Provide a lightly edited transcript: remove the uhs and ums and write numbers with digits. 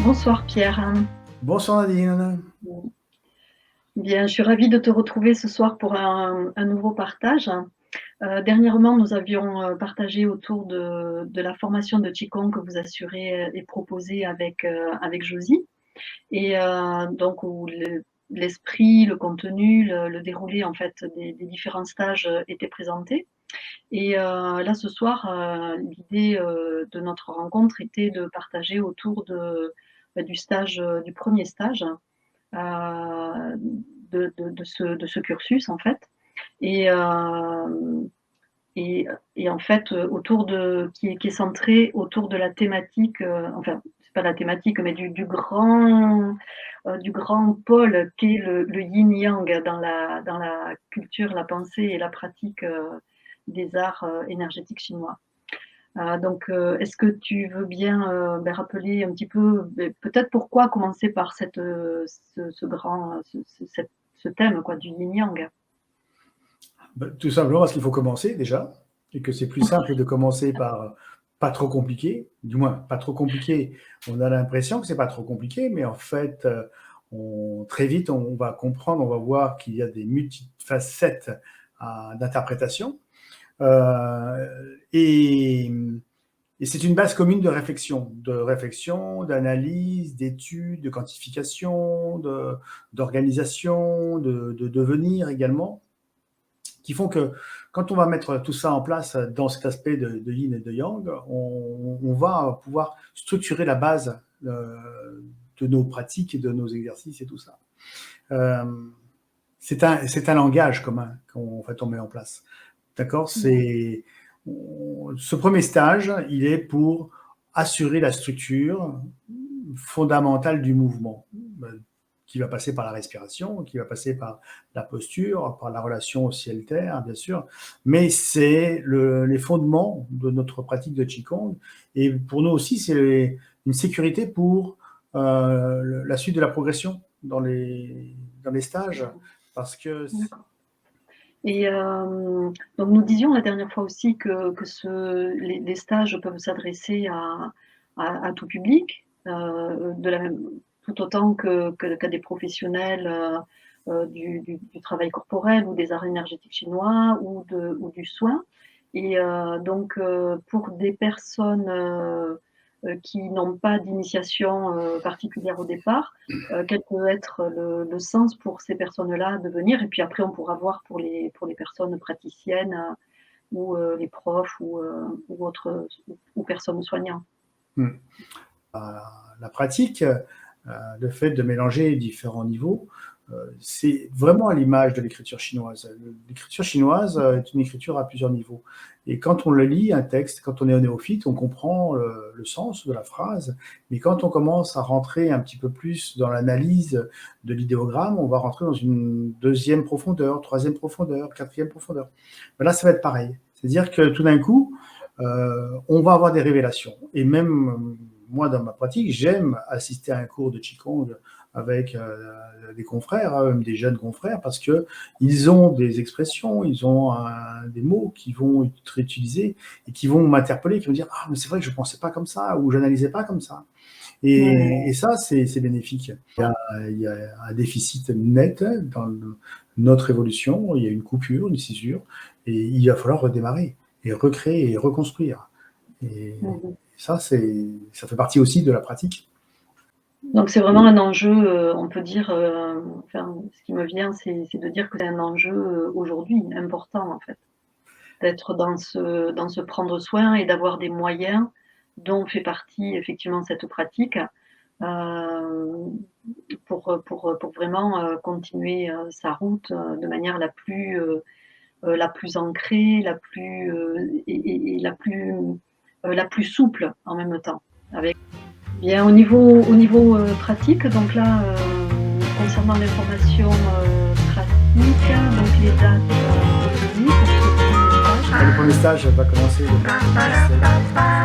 Bonsoir Pierre. Bonsoir Nadine. Bien, je suis ravie de te retrouver ce soir pour un nouveau partage. Dernièrement, nous avions partagé autour de la formation de Qigong que vous assurez et proposez avec Josie. Et donc, où l'esprit, le contenu, le déroulé en fait des différents stages étaient présentés. Et là, ce soir, l'idée de notre rencontre était de partager autour du stage, du premier stage, de ce cursus en fait. Et, et en fait, qui est centré autour de la thématique, enfin, c'est pas la thématique, mais du grand pôle qu'est le yin-yang dans la culture, la pensée et la pratique des arts énergétiques chinois. Donc, est-ce que tu veux bien rappeler un petit peu, peut-être pourquoi commencer par ce thème quoi, du yin-yang? Tout simplement parce qu'il faut commencer déjà, et que c'est plus simple de commencer par pas trop compliqué, du moins pas trop compliqué. On a l'impression que c'est pas trop compliqué, mais en fait, très vite, on va comprendre, on va voir qu'il y a des multifacettes d'interprétation. Et c'est une base commune de réflexion, d'analyse, d'études, de quantification, d'organisation, de devenir également, qui font que quand on va mettre tout ça en place dans cet aspect de yin et de yang, on va pouvoir structurer la base de nos pratiques et de nos exercices et tout ça. C'est un langage commun qu'on fait tomber en place. D'accord ? Ce premier stage, il est pour assurer la structure fondamentale du mouvement, qui va passer par la respiration, qui va passer par la posture, par la relation au ciel-terre, bien sûr, mais c'est les fondements de notre pratique de Qigong. Et pour nous aussi, c'est une sécurité pour la suite de la progression dans les stages, parce que... Et donc nous disions la dernière fois aussi que les stages peuvent s'adresser à tout public, tout autant qu'à des professionnels du travail corporel ou des arts énergétiques chinois ou du soin. Et donc pour des personnes qui n'ont pas d'initiation particulière au départ, quel peut être le sens pour ces personnes-là de venir. Et puis après, on pourra voir pour les personnes praticiennes ou les profs ou autres ou personnes soignantes. La pratique, le fait de mélanger différents niveaux, c'est vraiment à l'image de l'écriture chinoise. L'écriture chinoise est une écriture à plusieurs niveaux. Et quand on le lit, un texte, quand on est néophyte, on comprend le sens de la phrase. Mais quand on commence à rentrer un petit peu plus dans l'analyse de l'idéogramme, on va rentrer dans une deuxième profondeur, troisième profondeur, quatrième profondeur. Mais là, ça va être pareil. C'est-à-dire que tout d'un coup, on va avoir des révélations. Et même moi, dans ma pratique, j'aime assister à un cours de Qigong avec des confrères, même des jeunes confrères, parce qu'ils ont des expressions, ils ont des mots qui vont être utilisés et qui vont m'interpeller, qui vont dire « Ah, mais c'est vrai que je ne pensais pas comme ça » ou « Je n'analysais pas comme ça ». Et ça, c'est bénéfique. Il y a un déficit net dans notre évolution, il y a une coupure, une césure, et il va falloir redémarrer et recréer et reconstruire. Et ça fait partie aussi de la pratique. Donc c'est vraiment un enjeu, on peut dire, ce qui me vient, c'est de dire que c'est un enjeu aujourd'hui important en fait, d'être dans ce prendre soin et d'avoir des moyens dont fait partie effectivement cette pratique pour vraiment continuer sa route de manière la plus ancrée, et la plus souple en même temps. Bien, au niveau pratique, donc là, concernant l'information pratique, donc les dates aujourd'hui pour ce premier stage. Le premier stage va commencer le 17